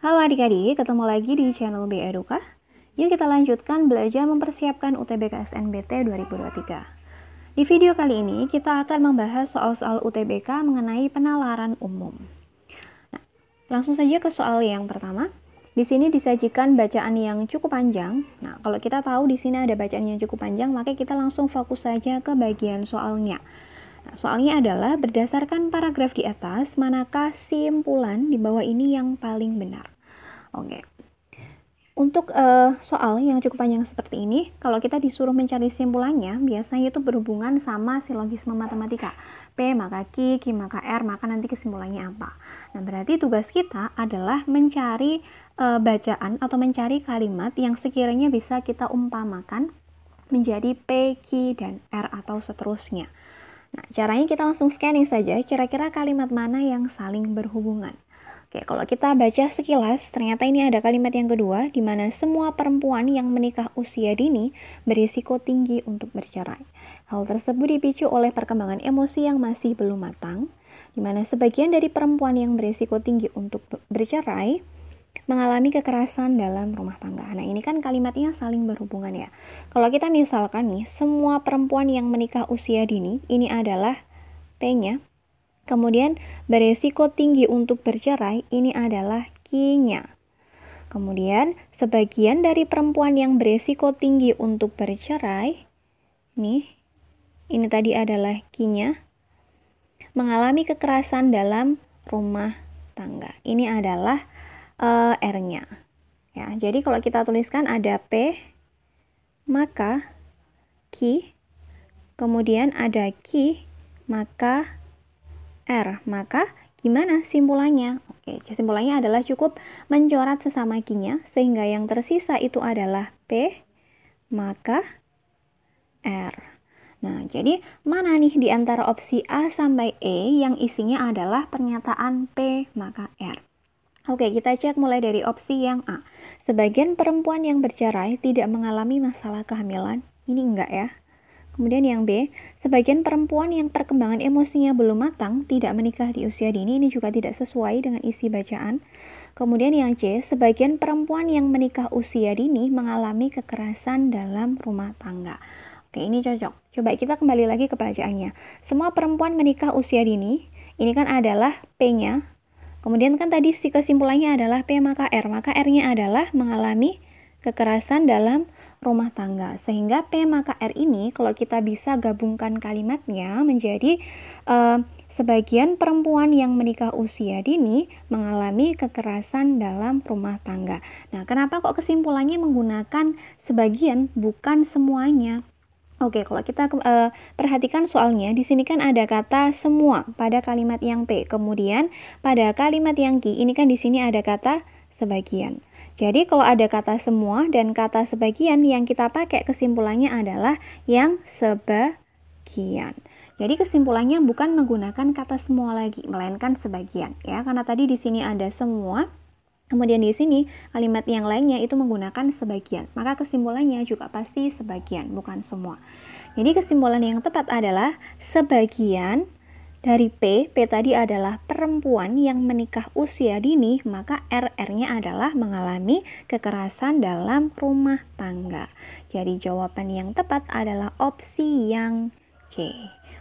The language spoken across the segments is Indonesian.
Halo adik-adik, ketemu lagi di channel B Eduka. Yuk kita lanjutkan belajar mempersiapkan UTBK SNBT 2023. Di video kali ini kita akan membahas soal-soal UTBK mengenai penalaran umum. Nah, langsung saja ke soal yang pertama. Di sini disajikan bacaan yang cukup panjang. Nah, kalau kita tahu di sini ada bacaan yang cukup panjang, maka kita langsung fokus saja ke bagian soalnya. Nah, soalnya adalah berdasarkan paragraf di atas, manakah simpulan di bawah ini yang paling benar? Oke. Untuk soal yang cukup panjang seperti ini, kalau kita disuruh mencari simpulannya, biasanya itu berhubungan sama silogisme matematika. P maka Q, Q maka R, maka nanti kesimpulannya apa. Nah, berarti tugas kita adalah mencari bacaan atau mencari kalimat yang sekiranya bisa kita umpamakan menjadi P, Q, dan R atau seterusnya. Nah, caranya kita langsung scanning saja kira-kira kalimat mana yang saling berhubungan. Oke, kalau kita baca sekilas, ternyata ini ada kalimat yang kedua, di mana semua perempuan yang menikah usia dini berisiko tinggi untuk bercerai. Hal tersebut dipicu oleh perkembangan emosi yang masih belum matang, di mana sebagian dari perempuan yang berisiko tinggi untuk bercerai mengalami kekerasan dalam rumah tangga. Nah, ini kan kalimatnya saling berhubungan ya. Kalau kita misalkan nih, semua perempuan yang menikah usia dini, ini adalah P-nya. Kemudian beresiko tinggi untuk bercerai, ini adalah Q-nya. Kemudian sebagian dari perempuan yang beresiko tinggi untuk bercerai, ini tadi adalah Q-nya, mengalami kekerasan dalam rumah tangga. Ini adalah R-nya. Ya, jadi kalau kita tuliskan ada P, maka Q, kemudian ada Q, maka R, maka gimana simpulannya? Oke, simpulannya adalah cukup mencoret sesama Q-nya, sehingga yang tersisa itu adalah P, maka R. Nah, jadi mana nih di antara opsi A sampai E yang isinya adalah pernyataan P, maka R? Oke, kita cek mulai dari opsi yang A. Sebagian perempuan yang bercerai tidak mengalami masalah kehamilan. Ini enggak ya. Kemudian yang B, sebagian perempuan yang perkembangan emosinya belum matang tidak menikah di usia dini, ini juga tidak sesuai dengan isi bacaan. Kemudian yang C, sebagian perempuan yang menikah usia dini mengalami kekerasan dalam rumah tangga. Oke, ini cocok. Coba kita kembali lagi ke bacaannya. Semua perempuan menikah usia dini, ini kan adalah P-nya. Kemudian kan tadi si kesimpulannya adalah P maka R, maka R-nya adalah mengalami kekerasan dalam rumah tangga, sehingga P maka R ini kalau kita bisa gabungkan kalimatnya menjadi sebagian perempuan yang menikah usia dini mengalami kekerasan dalam rumah tangga. Nah, kenapa kok kesimpulannya menggunakan sebagian bukan semuanya? Oke, kalau kita perhatikan soalnya, di sini kan ada kata semua pada kalimat yang P. Kemudian pada kalimat yang Q, ini kan di sini ada kata sebagian. Jadi kalau ada kata semua dan kata sebagian, yang kita pakai kesimpulannya adalah yang sebagian. Jadi kesimpulannya bukan menggunakan kata semua lagi, melainkan sebagian ya. Karena tadi di sini ada semua, kemudian di sini kalimat yang lainnya itu menggunakan sebagian. Maka kesimpulannya juga pasti sebagian, bukan semua. Jadi kesimpulan yang tepat adalah sebagian dari P tadi adalah perempuan yang menikah usia dini, maka RR-nya adalah mengalami kekerasan dalam rumah tangga. Jadi jawaban yang tepat adalah opsi yang C.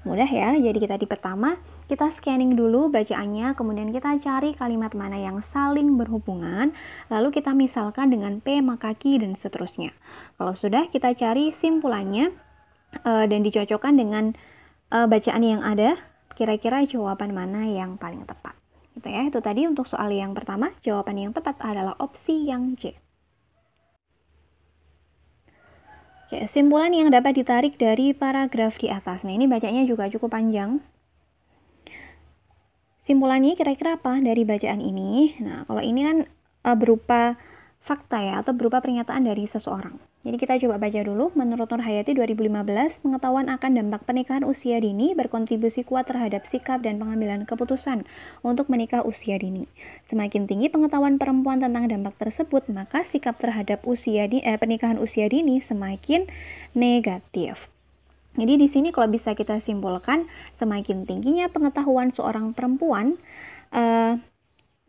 Mudah ya, jadi kita di pertama, kita scanning dulu bacaannya, kemudian kita cari kalimat mana yang saling berhubungan, lalu kita misalkan dengan P maka Q dan seterusnya. Kalau sudah, kita cari simpulannya dan dicocokkan dengan bacaan yang ada, kira-kira jawaban mana yang paling tepat. Gitu ya, itu tadi untuk soal yang pertama, jawaban yang tepat adalah opsi yang C. Oke, simpulan yang dapat ditarik dari paragraf di atas. Nah, ini bacanya juga cukup panjang. Simpulannya kira-kira apa dari bacaan ini? Nah, kalau ini kan berupa fakta ya, atau berupa pernyataan dari seseorang. Jadi kita coba baca dulu. Menurut Nur Hayati 2015, pengetahuan akan dampak pernikahan usia dini berkontribusi kuat terhadap sikap dan pengambilan keputusan untuk menikah usia dini. Semakin tinggi pengetahuan perempuan tentang dampak tersebut, maka sikap terhadap pernikahan usia dini semakin negatif. Jadi di sini kalau bisa kita simpulkan, semakin tingginya pengetahuan seorang perempuan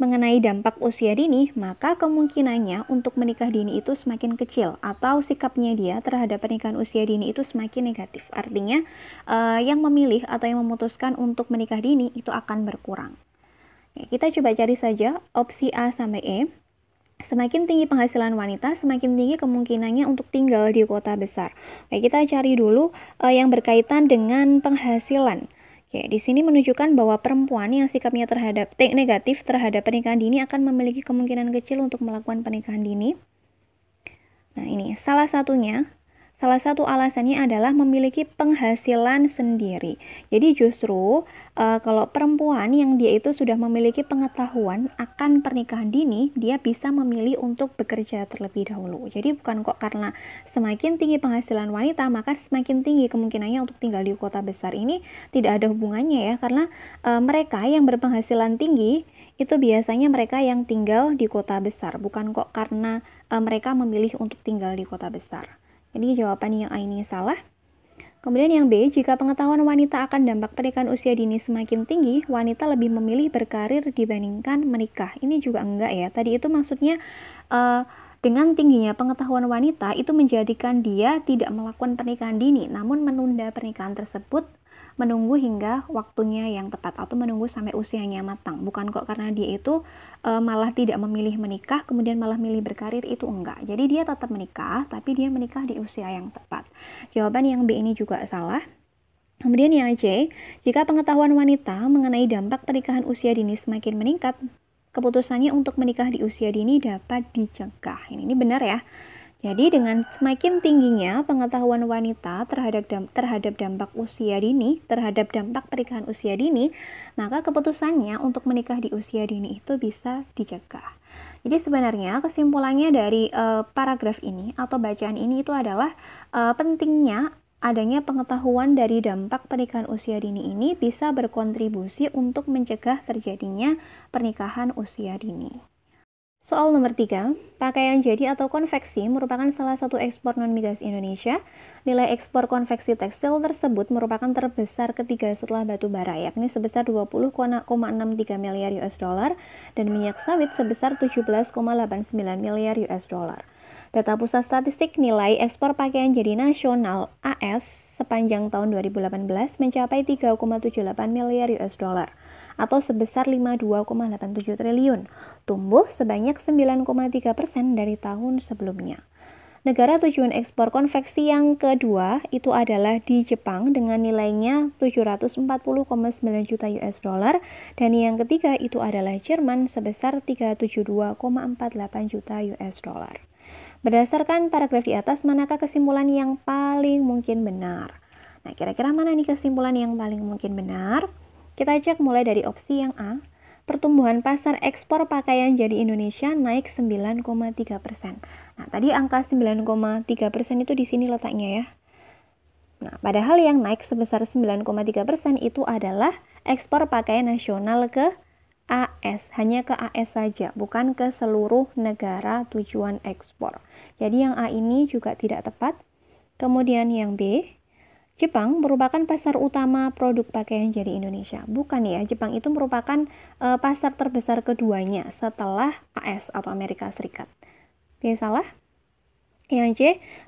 mengenai dampak usia dini, maka kemungkinannya untuk menikah dini itu semakin kecil atau sikapnya dia terhadap pernikahan usia dini itu semakin negatif. Artinya yang memilih atau yang memutuskan untuk menikah dini itu akan berkurang. Kita coba cari saja opsi A sampai E. Semakin tinggi penghasilan wanita, semakin tinggi kemungkinannya untuk tinggal di kota besar. Oke, kita cari dulu yang berkaitan dengan penghasilan. Oke, di sini menunjukkan bahwa perempuan yang sikapnya negatif terhadap pernikahan dini akan memiliki kemungkinan kecil untuk melakukan pernikahan dini. Nah, ini salah satu alasannya adalah memiliki penghasilan sendiri. Jadi justru kalau perempuan yang dia itu sudah memiliki pengetahuan akan pernikahan dini, dia bisa memilih untuk bekerja terlebih dahulu. Jadi bukan kok karena semakin tinggi penghasilan wanita, maka semakin tinggi kemungkinannya untuk tinggal di kota besar. Ini tidak ada hubungannya ya, karena mereka yang berpenghasilan tinggi itu biasanya mereka yang tinggal di kota besar, bukan kok karena mereka memilih untuk tinggal di kota besar. Jadi jawaban yang A ini salah. Kemudian yang B, jika pengetahuan wanita akan dampak pernikahan usia dini semakin tinggi, wanita lebih memilih berkarir dibandingkan menikah. Ini juga enggak ya. Tadi itu maksudnya dengan tingginya pengetahuan wanita itu menjadikan dia tidak melakukan pernikahan dini, namun menunda pernikahan tersebut menunggu hingga waktunya yang tepat atau menunggu sampai usianya matang. Bukan kok karena dia itu malah tidak memilih menikah kemudian malah milih berkarir, itu enggak. Jadi dia tetap menikah tapi dia menikah di usia yang tepat. Jawaban yang B ini juga salah. Kemudian yang C, jika pengetahuan wanita mengenai dampak pernikahan usia dini semakin meningkat, keputusannya untuk menikah di usia dini dapat dicegah. Ini benar ya. Jadi dengan semakin tingginya pengetahuan wanita terhadap dampak usia dini, terhadap dampak pernikahan usia dini, maka keputusannya untuk menikah di usia dini itu bisa dicegah. Jadi sebenarnya kesimpulannya dari paragraf ini atau bacaan ini itu adalah pentingnya adanya pengetahuan dari dampak pernikahan usia dini ini bisa berkontribusi untuk mencegah terjadinya pernikahan usia dini. Soal nomor 3, pakaian jadi atau konveksi merupakan salah satu ekspor non-migas Indonesia. Nilai ekspor konveksi tekstil tersebut merupakan terbesar ketiga setelah batu bara, yakni sebesar 20,63 miliar US dollar dan minyak sawit sebesar 17,89 miliar US dollar. Data Pusat Statistik nilai ekspor pakaian jadi nasional AS sepanjang tahun 2018 mencapai 3,78 miliar US dollar atau sebesar 52,87 triliun, tumbuh sebanyak 9,3% dari tahun sebelumnya. Negara tujuan ekspor konveksi yang kedua itu adalah di Jepang dengan nilainya 740,9 juta US dollar dan yang ketiga itu adalah Jerman sebesar 372,48 juta US dollar. Berdasarkan paragraf di atas, manakah kesimpulan yang paling mungkin benar? Nah, kira-kira mana nih kesimpulan yang paling mungkin benar? Kita cek mulai dari opsi yang A. Pertumbuhan pasar ekspor pakaian jadi Indonesia naik 9,3%. Nah, tadi angka 9,3% itu di sini letaknya ya. Nah, padahal yang naik sebesar 9,3% itu adalah ekspor pakaian nasional ke AS, hanya ke AS saja, bukan ke seluruh negara tujuan ekspor. Jadi yang A ini juga tidak tepat. Kemudian yang B, Jepang merupakan pasar utama produk pakaian jadi Indonesia. Bukan ya, Jepang itu merupakan pasar terbesar keduanya setelah AS atau Amerika Serikat. Oke, salah. Yang C,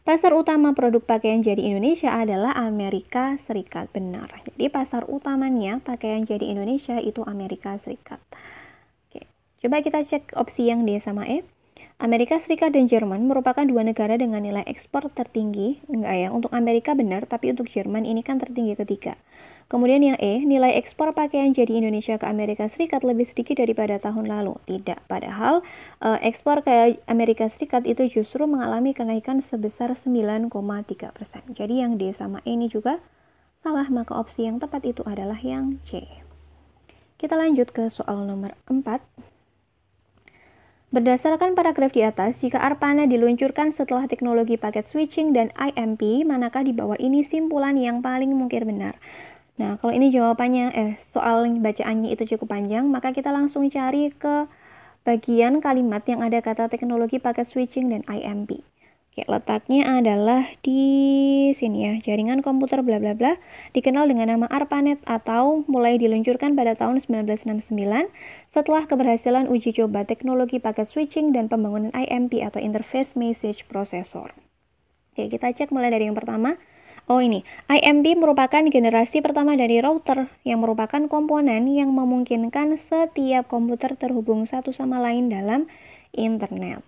pasar utama produk pakaian jadi Indonesia adalah Amerika Serikat. Benar. Jadi pasar utamanya pakaian jadi Indonesia itu Amerika Serikat. Oke, coba kita cek opsi yang D sama E. Amerika Serikat dan Jerman merupakan dua negara dengan nilai ekspor tertinggi. Enggak ya, untuk Amerika benar, tapi untuk Jerman ini kan tertinggi ketiga. Kemudian yang E, nilai ekspor pakaian jadi Indonesia ke Amerika Serikat lebih sedikit daripada tahun lalu. Tidak, padahal ekspor ke Amerika Serikat itu justru mengalami kenaikan sebesar 9,3%. Jadi yang D sama E ini juga salah, maka opsi yang tepat itu adalah yang C. Kita lanjut ke soal nomor 4. Berdasarkan paragraf di atas, jika Arpana diluncurkan setelah teknologi paket switching dan IMP, manakah di bawah ini simpulan yang paling mungkin benar? Nah, kalau ini jawabannya, soal bacaannya itu cukup panjang, maka kita langsung cari ke bagian kalimat yang ada kata teknologi paket switching dan IMP. Oke, letaknya adalah di sini ya, jaringan komputer bla bla bla, dikenal dengan nama ARPANET atau mulai diluncurkan pada tahun 1969 setelah keberhasilan uji coba teknologi paket switching dan pembangunan IMP atau Interface Message Processor. Oke, kita cek mulai dari yang pertama. Oh ini, IMP merupakan generasi pertama dari router yang merupakan komponen yang memungkinkan setiap komputer terhubung satu sama lain dalam internet.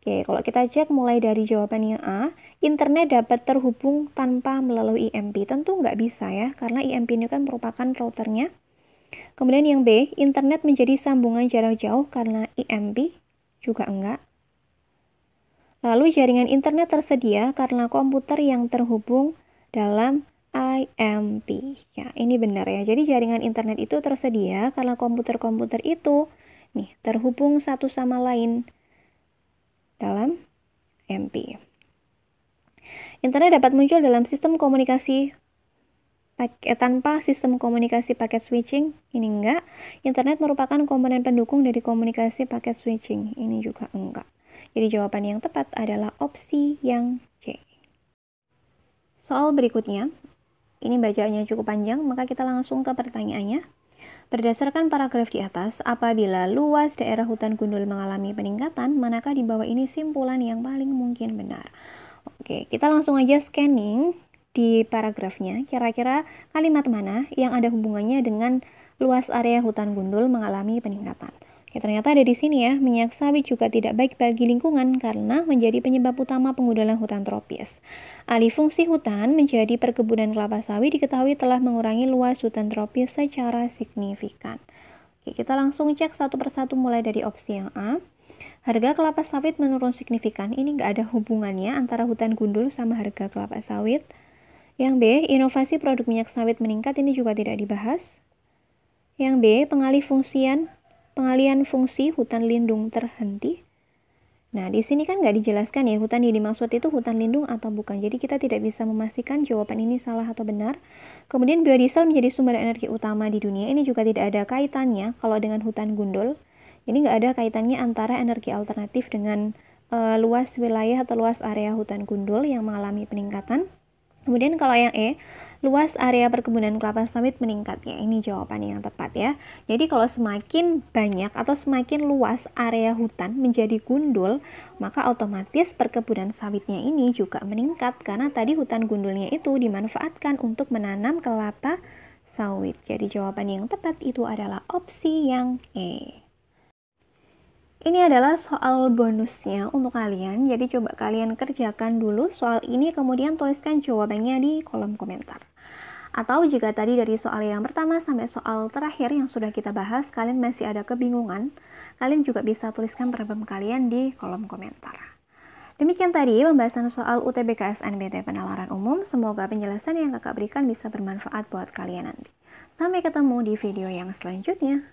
Oke, kalau kita cek mulai dari jawabannya A, internet dapat terhubung tanpa melalui IMP. Tentu nggak bisa ya, karena IMP ini kan merupakan routernya. Kemudian yang B, internet menjadi sambungan jarak jauh karena IMP juga enggak. Lalu jaringan internet tersedia karena komputer yang terhubung dalam IMP. Ya, ini benar ya. Jadi jaringan internet itu tersedia karena komputer-komputer itu nih terhubung satu sama lain dalam IMP. Internet dapat muncul dalam sistem komunikasi tanpa sistem komunikasi paket switching. Ini enggak. Internet merupakan komponen pendukung dari komunikasi paket switching. Ini juga enggak. Jadi jawaban yang tepat adalah opsi yang C. Soal berikutnya, ini bacaannya cukup panjang, maka kita langsung ke pertanyaannya. Berdasarkan paragraf di atas, apabila luas daerah hutan gundul mengalami peningkatan, manakah di bawah ini simpulan yang paling mungkin benar? Oke, kita langsung aja scanning di paragrafnya. Kira-kira kalimat mana yang ada hubungannya dengan luas area hutan gundul mengalami peningkatan? Oke, ternyata ada di sini ya, minyak sawit juga tidak baik bagi lingkungan karena menjadi penyebab utama penggundulan hutan tropis. Alih fungsi hutan menjadi perkebunan kelapa sawit diketahui telah mengurangi luas hutan tropis secara signifikan. Oke, kita langsung cek satu persatu mulai dari opsi yang A. Harga kelapa sawit menurun signifikan. Ini nggak ada hubungannya antara hutan gundul sama harga kelapa sawit. Yang B, inovasi produk minyak sawit meningkat. Ini juga tidak dibahas. Yang B, pengalihan fungsi hutan lindung terhenti. Nah, di sini kan nggak dijelaskan ya hutan yang dimaksud itu hutan lindung atau bukan. Jadi kita tidak bisa memastikan jawaban ini salah atau benar. Kemudian biodiesel menjadi sumber energi utama di dunia. Ini juga tidak ada kaitannya kalau dengan hutan gundul. Jadi nggak ada kaitannya antara energi alternatif dengan luas wilayah atau luas area hutan gundul yang mengalami peningkatan. Kemudian kalau yang E, luas area perkebunan kelapa sawit meningkat. Ya, ini jawaban yang tepat ya. Jadi kalau semakin banyak atau semakin luas area hutan menjadi gundul, maka otomatis perkebunan sawitnya ini juga meningkat karena tadi hutan gundulnya itu dimanfaatkan untuk menanam kelapa sawit. Jadi jawaban yang tepat itu adalah opsi yang E. Ini adalah soal bonusnya untuk kalian, jadi coba kalian kerjakan dulu soal ini, kemudian tuliskan jawabannya di kolom komentar. Atau jika tadi dari soal yang pertama sampai soal terakhir yang sudah kita bahas, kalian masih ada kebingungan, kalian juga bisa tuliskan problem kalian di kolom komentar. Demikian tadi pembahasan soal UTBK SNBT penalaran umum, semoga penjelasan yang kakak berikan bisa bermanfaat buat kalian nanti. Sampai ketemu di video yang selanjutnya.